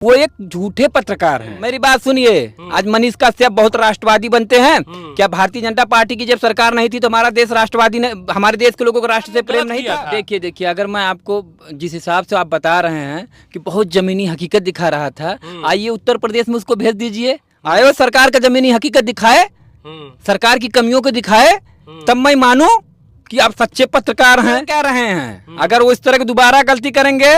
वो एक झूठे पत्रकार हैं। मेरी बात सुनिए, आज मनीष कश्यप बहुत राष्ट्रवादी बनते हैं। क्या भारतीय जनता पार्टी की जब सरकार नहीं थी तो हमारा देश राष्ट्रवादी ने, हमारे देश के लोगों को राष्ट्र से प्रेम नहीं था? देखिए, अगर मैं आपको जिस हिसाब से आप बता रहे हैं कि बहुत जमीनी हकीकत दिखा रहा था, आइए उत्तर प्रदेश में उसको भेज दीजिए। आए वो सरकार का जमीनी हकीकत दिखाए, सरकार की कमियों को दिखाए, तब मैं मानूं कि आप सच्चे पत्रकार हैं। कह रहे हैं अगर वो इस तरह की दोबारा गलती करेंगे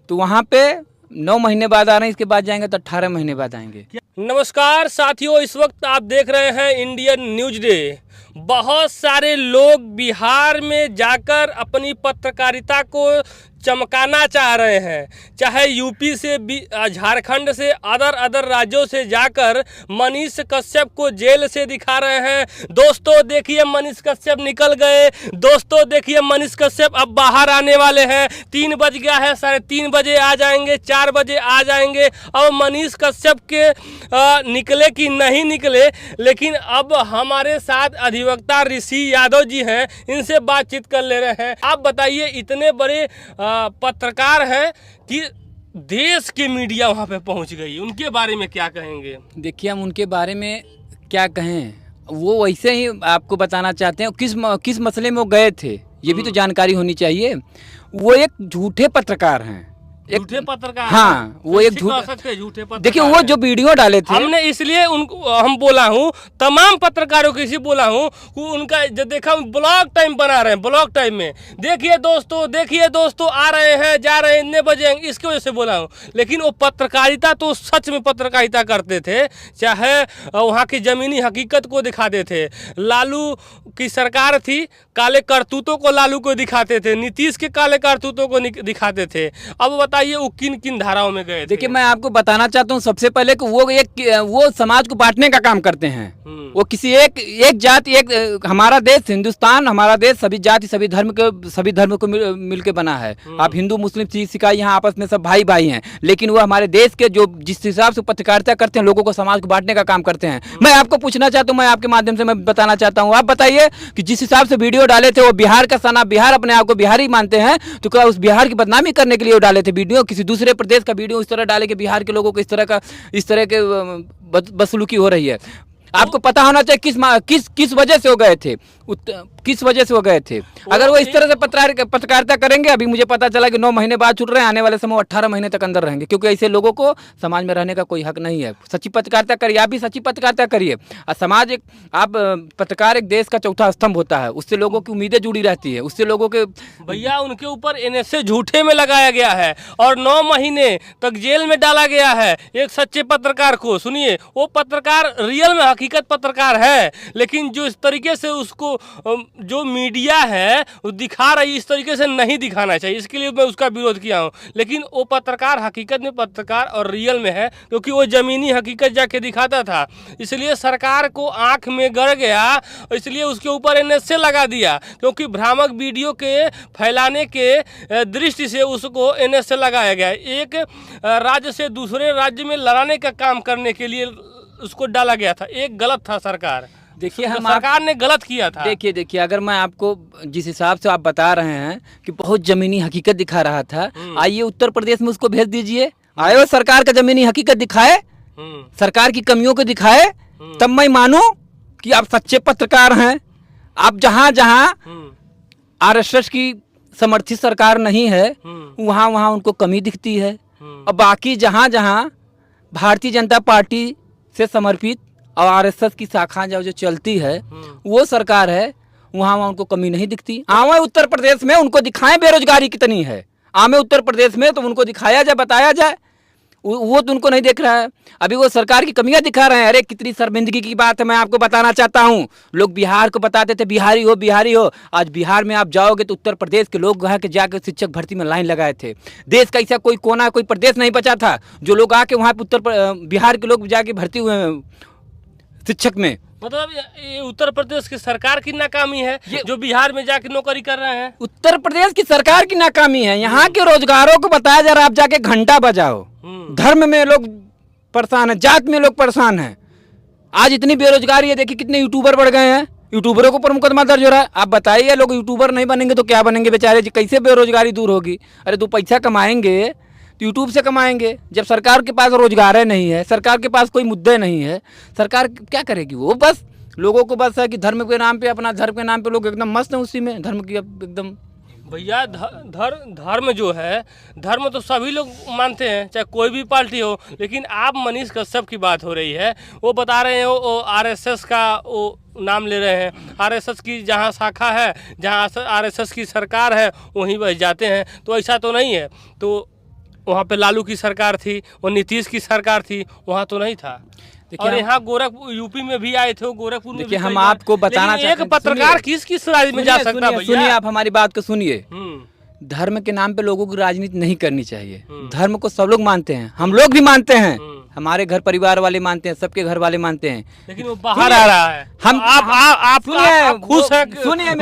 तो वहाँ पे 9 महीने बाद आ रहे हैं, इसके बाद जाएंगे तो 18 महीने बाद आएंगे। नमस्कार साथियों, इस वक्त आप देख रहे हैं इंडियन न्यूज डे। बहुत सारे लोग बिहार में जाकर अपनी पत्रकारिता को चमकाना चाह रहे हैं, चाहे यूपी से, झारखंड से, अदर राज्यों से जाकर मनीष कश्यप को जेल से दिखा रहे हैं। दोस्तों देखिए मनीष कश्यप निकल गए, दोस्तों देखिए मनीष कश्यप अब बाहर आने वाले हैं। 3 बज गया है, 3:30 बजे आ जाएंगे, 4 बजे आ जाएंगे। अब मनीष कश्यप के निकले कि नहीं निकले, लेकिन अब हमारे साथ अधिवक्ता ऋषि यादव जी हैं, इनसे बातचीत कर ले रहे हैं। आप बताइए, इतने बड़े पत्रकार हैं कि देश की मीडिया वहां पे पहुंच गई, उनके बारे में क्या कहेंगे? देखिए, हम उनके बारे में क्या कहें, वो वैसे ही आपको बताना चाहते हैं किस मसले में वो गए थे, ये भी तो जानकारी होनी चाहिए। वो एक झूठे पत्रकार हैं, झूठे पत्रकार। हाँ, वो एक झूठे पत्रकार। देखिए, वो जो वीडियो डाले थे, हमने इसलिए उनको हम बोला हूँ, तमाम पत्रकारों को इसी बोला हूँ कि उनका जो देखा ब्लॉग टाइम बना रहे हैं, ब्लॉग टाइम में देखिए दोस्तों आ रहे हैं, जा रहे हैं, इतने बजे, इसकी वजह से बोला हूँ। लेकिन वो पत्रकारिता तो सच में पत्रकारिता करते थे, चाहे वहाँ की जमीनी हकीकत को दिखाते थे। लालू की सरकार थी, काले करतूतों को लालू को दिखाते थे, नीतीश के काले करतूतों को दिखाते थे। अब बताइए वो किन किन धाराओं में गए थे? देखिए, मैं आपको बताना चाहता हूँ सबसे पहले कि वो समाज को बांटने का काम करते हैं। वो किसी एक जाति, हमारा देश हिंदुस्तान, हमारा देश सभी जाति सभी धर्म को मिलके बना है। आप हिंदू मुस्लिम सिख ईसाई यहाँ आपस में सब भाई भाई हैं, लेकिन वो हमारे देश के जो जिस हिसाब से पत्रकारिता करते हैं, लोगों को समाज को बांटने का काम करते हैं। मैं आपको पूछना चाहता हूँ, मैं आपके माध्यम से मैं बताना चाहता हूँ, आप बताइए कि जिस हिसाब से वीडियो डाले थे, वो बिहार का सना, बिहार अपने आप को बिहारी मानते हैं, तो क्या उस बिहार की बदनामी करने के लिए वो डाले थे वीडियो? किसी दूसरे प्रदेश का वीडियो इस तरह डाले कि बिहार के लोगों को इस तरह के बदसलूकी हो रही है। आपको पता होना चाहिए किस वजह से हो गए थे, किस वजह से हो गए थे। अगर वो इस तरह से पत्रकारिता करेंगे, अभी मुझे पता चला कि 9 महीने बाद छूट रहे हैं, आने वाले समय 18 महीने तक अंदर रहेंगे, क्योंकि ऐसे लोगों को समाज में रहने का कोई हक नहीं है। सच्ची पत्रकारिता करिए, आप भी सच्ची पत्रकारिता करिए। समाज पत्रकार एक देश का चौथा स्तंभ होता है, उससे लोगों की उम्मीदें जुड़ी रहती है, उससे लोगों के भैया उनके ऊपर NSA झूठे में लगाया गया है और 9 महीने तक जेल में डाला गया है एक सच्चे पत्रकार को। सुनिए, वो पत्रकार रियल में हकीकत पत्रकार है, लेकिन जो इस तरीके से उसको जो मीडिया है वो दिखा रही, इस तरीके से नहीं दिखाना चाहिए, इसके लिए मैं उसका विरोध किया हूँ। लेकिन वो पत्रकार हकीकत में पत्रकार और रियल में है, क्योंकि वो जमीनी हकीकत जाके दिखाता था, इसलिए सरकार को आंख में गड़ गया, इसलिए उसके ऊपर NSA लगा दिया, क्योंकि भ्रामक वीडियो के फैलाने के दृष्टि से उसको NSA लगाया गया। एक राज्य से दूसरे राज्य में लड़ाने का काम करने के लिए उसको डाला गया था। एक गलत था सरकार, देखिए, सरकार ने गलत किया था। देखिए, अगर मैं आपको जिस हिसाब से आप बता रहे हैं कि बहुत जमीनी हकीकत दिखा रहा था, आइए उत्तर प्रदेश में उसको भेज दीजिए। आए वो सरकार का जमीनी हकीकत दिखाए, सरकार की कमियों को दिखाए, तब मैं मानूं कि आप सच्चे पत्रकार हैं। आप जहां RSS की समर्थित सरकार नहीं है, वहां उनको कमी दिखती है, और बाकी जहां भारतीय जनता पार्टी से समर्पित और RSS की शाखा जो चलती है, वो सरकार है, वहाँ उनको कमी नहीं दिखती। आवे उत्तर प्रदेश में उनको दिखाएं बेरोजगारी कितनी है, आवे उत्तर प्रदेश में तो उनको दिखाया जाए, बताया जाए, वो तो उनको नहीं देख रहा है। अभी वो सरकार की कमियां दिखा रहे हैं। अरे कितनी शर्मिंदगी की बात है, मैं आपको बताना चाहता हूँ। लोग बिहार को बताते थे बिहारी हो, आज बिहार में आप जाओगे तो उत्तर प्रदेश के लोग वहाँ के जाकर शिक्षक भर्ती में लाइन लगाए थे। देश का ऐसा कोई कोना, कोई प्रदेश नहीं बचा था जो लोग आके वहाँ बिहार के लोग जाके भर्ती हुए हैं शिक्षक में। मतलब ये उत्तर प्रदेश की सरकार की नाकामी है जो बिहार में जाके नौकरी कर रहे हैं। उत्तर प्रदेश की सरकार की नाकामी है। यहाँ के रोजगारों को बताया जा रहा है, आप जाके घंटा बजाओ। धर्म में लोग परेशान है, जात में लोग परेशान हैं। आज इतनी बेरोजगारी है, देखिए कितने यूट्यूबर बढ़ गए हैं, यूट्यूबरों को पर मुकदमा दर्ज हो रहा है। आप बताइए, लोग यूट्यूबर नहीं बनेंगे तो क्या बनेंगे बेचारे, कैसे बेरोजगारी दूर होगी? अरे 2 पैसा कमाएंगे तो यूट्यूब से कमाएंगे। जब सरकार के पास रोजगार नहीं है, सरकार के पास कोई मुद्दे नहीं है, सरकार क्या करेगी? वो बस लोगों को बस है कि धर्म के नाम पे, अपना धर्म के नाम पे लोग एकदम मस्त हैं उसी में, धर्म की एकदम। भैया धर्म जो है, धर्म तो सभी लोग मानते हैं, चाहे कोई भी पार्टी हो। लेकिन आप मनीष कश्यप की बात हो रही है, वो बता रहे हैं वो आरएसएस का वो नाम ले रहे हैं। आरएसएस की जहाँ शाखा है, जहाँ आरएसएस की सरकार है, वहीं बस जाते हैं। तो ऐसा तो नहीं है। तो वहाँ पे लालू की सरकार थी, वो नीतीश की सरकार थी, वहाँ तो नहीं था। और यहाँ गोरखपुर यूपी में भी आए थे, गोरखपुर में भी हम आपको बताना चाहते हैं, एक पत्रकार किस राज्य में जा सकता है? सुनिए, आप हमारी बात को सुनिए। धर्म के नाम पे लोगों की राजनीति नहीं करनी चाहिए। धर्म को सब लोग मानते हैं, हम लोग भी मानते हैं, हमारे घर परिवार वाले मानते हैं, सबके घर वाले मानते हैं। लेकिन वो बाहर आ रहा है। हम आप खुश हैं? सुनिए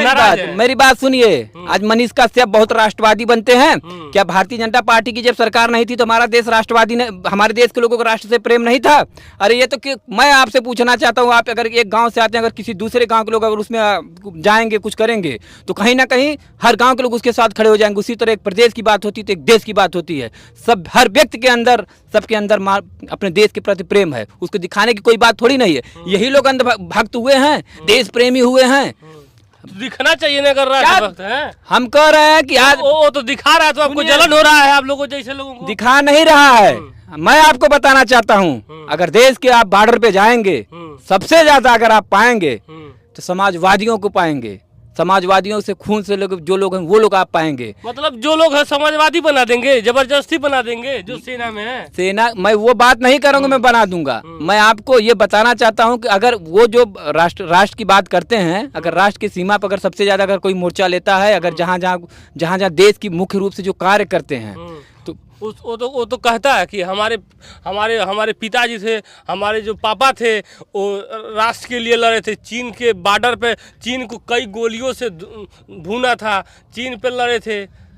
मेरी बात सुनिए। आज मनीष कश्यप बहुत राष्ट्रवादी बनते हैं। क्या भारतीय जनता पार्टी की जब सरकार नहीं थी तो हमारा देश राष्ट्रवादी ने, हमारे देश के लोगों को राष्ट्र से प्रेम नहीं था? अरे ये तो मैं आपसे पूछना चाहता हूँ, आप अगर एक गांव से आते हैं, अगर किसी दूसरे गांव के लोग अगर उसमें जाएंगे, कुछ करेंगे, तो कहीं ना कहीं हर गांव के लोग उसके साथ खड़े हो जाएंगे। उसी तरह एक प्रदेश की बात होती है तो एक देश की बात होती है। सब हर व्यक्ति के अंदर, सबके अंदर अपने देश के प्रति प्रेम है, उसको दिखाने की कोई बात थोड़ी नहीं है। यही लोग अंधभक्त हुए हैं, देश प्रेमी हुए हैं। दिखना चाहिए ना, अगर राष्ट्रभक्त हैं। हम कह रहे हैं कि आज वो तो दिखा रहा है, तो आपको जलन हो रहा है आप लोगों जैसे लोगों को? दिखा नहीं रहा है। मैं आपको बताना चाहता हूँ, अगर देश के आप बॉर्डर पे जाएंगे, सबसे ज्यादा अगर आप पाएंगे तो समाजवादियों को पाएंगे। समाजवादियों से खून से लोग जो लोग हैं वो लोग आप पाएंगे। मतलब जो लोग हैं समाजवादी बना देंगे, जबरदस्ती बना देंगे, जो सेना में है। सेना, मैं वो बात नहीं करूंगा, मैं बना दूंगा। मैं आपको ये बताना चाहता हूं कि अगर वो जो राष्ट्र की बात करते हैं, अगर राष्ट्र की सीमा पर अगर सबसे ज्यादा अगर कोई मोर्चा लेता है, अगर जहाँ देश की मुख्य रूप से जो कार्य करते हैं, तो वो तो कहता है कि हमारे पिताजी थे, हमारे जो पापा थे, वो राष्ट्र के लिए लड़े थे। चीन के बॉर्डर पे चीन को कई गोलियों से भूना था, चीन पे लड़े थे।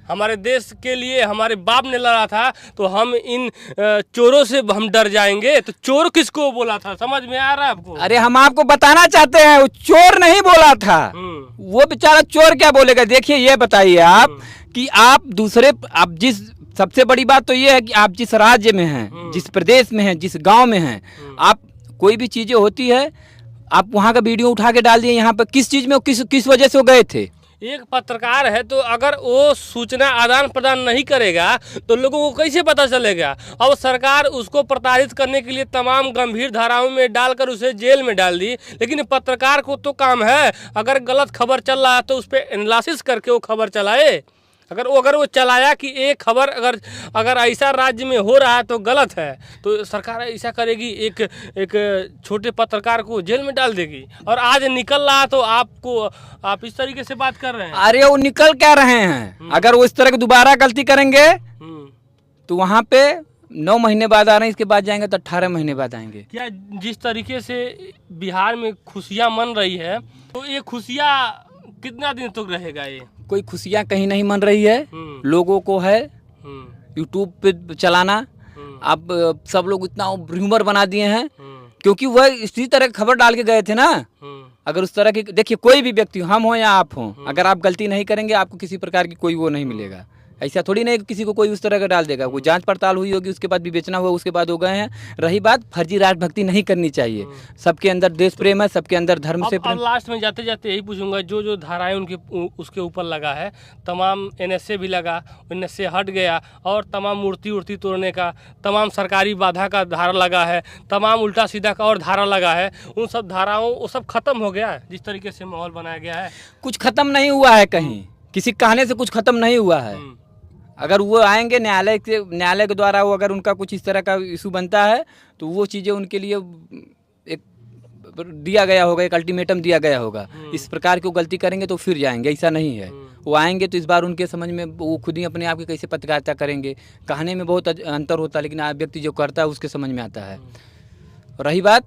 हमारे देश के लिए हमारे बाप ने लड़ा था, तो हम इन चोरों से हम डर जाएंगे। तो चोर किसको बोला था, समझ में आ रहा है आपको? अरे हम आपको बताना चाहते हैं, वो चोर नहीं बोला था। वो बेचारा चोर क्या बोलेगा? देखिए, ये बताइए आप कि आप जिस, सबसे बड़ी बात तो ये है कि आप जिस राज्य में हैं, जिस प्रदेश में हैं, जिस गांव में हैं, आप कोई भी चीजें होती है, आप वहां का वीडियो उठा के डाल दिए। यहाँ पर किस चीज में, किस वजह से वो गए थे? एक पत्रकार है, तो अगर वो सूचना आदान प्रदान नहीं करेगा तो लोगों को कैसे पता चलेगा? और सरकार उसको प्रताड़ित करने के लिए तमाम गंभीर धाराओं में डालकर उसे जेल में डाल दी। लेकिन पत्रकार को तो काम है, अगर गलत खबर चल रहा है तो उस पर एनालिसिस करके वो खबर चलाए। अगर वो चलाया कि एक खबर अगर ऐसा राज्य में हो रहा है तो गलत है, तो सरकार ऐसा करेगी, एक छोटे पत्रकार को जेल में डाल देगी। और आज निकल रहा तो आप इस तरीके से बात कर रहे हैं। अरे वो निकल क्या रहे हैं? अगर वो इस तरह की दोबारा गलती करेंगे तो वहाँ पे 9 महीने बाद आ रहे हैं, इसके बाद जाएंगे तो 18 महीने बाद आएंगे। क्या जिस तरीके से बिहार में खुशियाँ मन रही है, तो ये खुशियाँ कितना दिन तक रहेगा? ये कोई खुशियाँ कहीं नहीं मन रही है। लोगों को है यूट्यूब पे चलाना। अब सब लोग इतना र्यूमर बना दिए हैं, क्योंकि वह इसी तरह खबर डाल के गए थे ना। अगर उस तरह की, देखिए, कोई भी व्यक्ति, हम हो या आप हो, अगर आप गलती नहीं करेंगे, आपको किसी प्रकार की कोई वो नहीं मिलेगा। ऐसा थोड़ी नहीं किसी को कोई उस तरह का डाल देगा। कोई जांच पड़ताल हुई होगी, उसके बाद विवेचना हुआ, उसके बाद हो गए हैं। रही बात, फर्जी राष्ट्रभक्ति नहीं करनी चाहिए। सबके अंदर देश प्रेम है, सबके अंदर धर्म से प्रेम। लास्ट में जाते जाते यही पूछूंगा, जो धाराएं उसके ऊपर लगा है, तमाम NSA भी लगा, NSA हट गया, और तमाम मूर्ति तोड़ने का, तमाम सरकारी बाधा का धारा लगा है, तमाम उल्टा सीधा का और धारा लगा है। उन सब धाराओं वो सब खत्म हो गया है, जिस तरीके से माहौल बनाया गया है। कुछ खत्म नहीं हुआ है, कहीं किसी कहने से कुछ खत्म नहीं हुआ है। अगर वो आएंगे न्यायालय के द्वारा, वो अगर उनका कुछ इस तरह का इशू बनता है तो वो चीज़ें उनके लिए एक दिया गया होगा, एक अल्टीमेटम दिया गया होगा। इस प्रकार की वो गलती करेंगे तो फिर जाएंगे, ऐसा नहीं है। वो आएंगे तो इस बार उनके समझ में, वो खुद ही अपने आप की कैसे पत्रकारिता करेंगे, कहने में बहुत अंतर होता है, लेकिन व्यक्ति जो करता है उसके समझ में आता है। रही बात,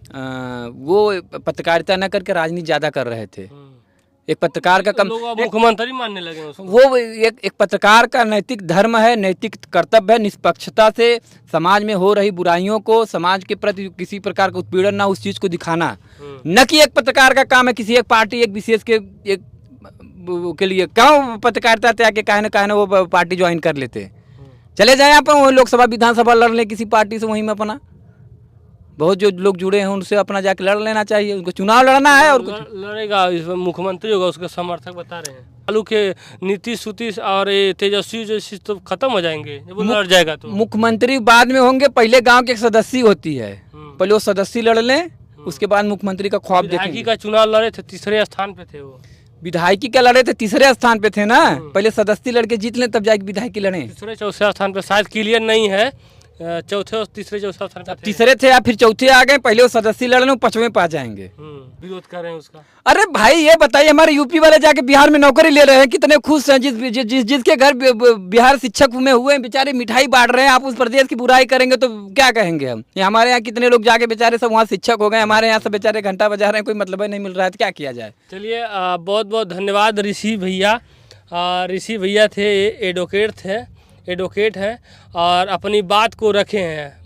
वो पत्रकारिता न करके राजनीति ज़्यादा कर रहे थे। एक पत्रकार का मुख्यमंत्री मानने लगे उसको। वो एक पत्रकार का नैतिक धर्म है, नैतिक कर्तव्य है, निष्पक्षता से समाज में हो रही बुराइयों को, समाज के प्रति किसी प्रकार का उत्पीड़न ना, उस चीज को दिखाना। न कि एक पत्रकार का काम है किसी एक पार्टी, एक विशेष के लिए क्यों पत्रकारिता त्याग के कहने वो पार्टी ज्वाइन कर लेते। चले जाए अपन वही लोकसभा विधानसभा लड़ लें किसी पार्टी से, वहीं में अपना बहुत जो लोग जुड़े हैं उनसे अपना जाके लड़ लेना चाहिए, उनको चुनाव लड़ना है और कुछ। लड़ेगा, इसमें मुख्यमंत्री होगा, उसके समर्थक बता रहे हैं। चालू के नीतीश सुतीश और ये तेजस्वी जैसी तो खत्म हो जाएंगे जब वो लड़ जाएगा तो। मुख्यमंत्री बाद में होंगे, पहले गांव के एक सदस्य होती है, पहले वो सदस्य लड़ लें, उसके बाद मुख्यमंत्री का ख्वाब देखेंगे। का चुनाव लड़े थे, तीसरे स्थान पे थे वो। विधायकी का लड़े थे, तीसरे स्थान पे थे ना, पहले सदस्य लड़के जीत लें तब जाके विधायकी लड़े। तीसरे चौथे स्थान पे शायद क्लियर नहीं है, चौथे और तीसरे चौथे स्थान पे थे। तीसरे थे या फिर चौथे आ गए, पहले वो सदस्य लड़ लें, पांचवें पा जाएंगे। विरोध कर रहे हैं उसका। अरे भाई ये बताइए, हमारे यूपी वाले जाके बिहार में नौकरी ले रहे हैं, कितने खुश हैं। जिसके घर बिहार शिक्षक में हुए हैं बेचारे मिठाई बांट रहे हैं, आप उस प्रदेश की बुराई करेंगे तो क्या कहेंगे हम। ये हमारे यहाँ कितने लोग जाके बेचारे सब वहाँ शिक्षक हो गए, हमारे यहाँ सब बेचारे घंटा बजा रहे हैं, कोई मतलब ही नहीं मिल रहा है, तो क्या किया जाए। चलिए बहुत बहुत धन्यवाद ऋषि भैया। ऋषि भैया थे, एडवोकेट हैं और अपनी बात को रखे हैं।